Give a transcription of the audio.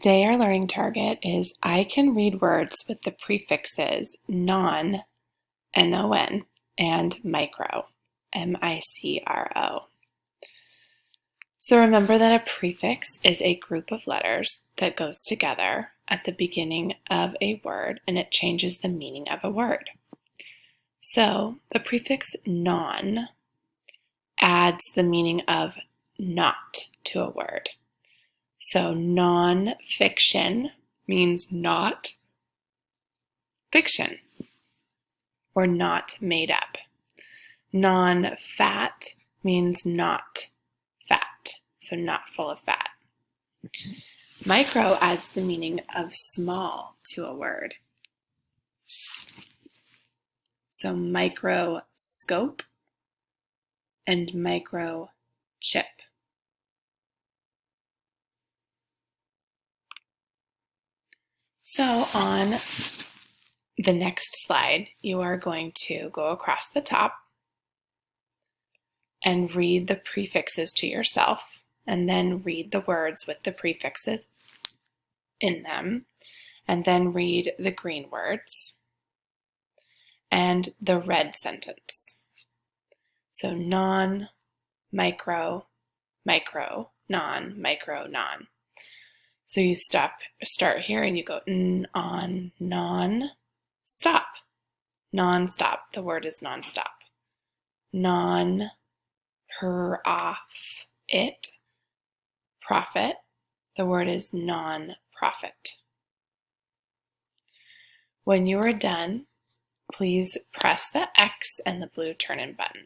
Today our learning target is I can read words with the prefixes non, N-O-N, and micro, M-I-C-R-O. So remember that a prefix is a group of letters that goes together at the beginning of a word and it changes the meaning of a word. So the prefix non adds the meaning of not to a word. So non-fiction means not fiction or not made up. Non-fat means not fat, so not full of fat. Micro adds the meaning of small to a word. So microscope and microchip. So on the next slide, you are going to go across the top and read the prefixes to yourself, and then read the words with the prefixes in them, and then read the green words and the red sentence. So non, micro, micro, non, micro, non. So you start here and you go on, non, stop. Non-stop, the word is non-stop. Non, it, profit, the word is non-profit. When you are done, please press the X and the blue turn-in button.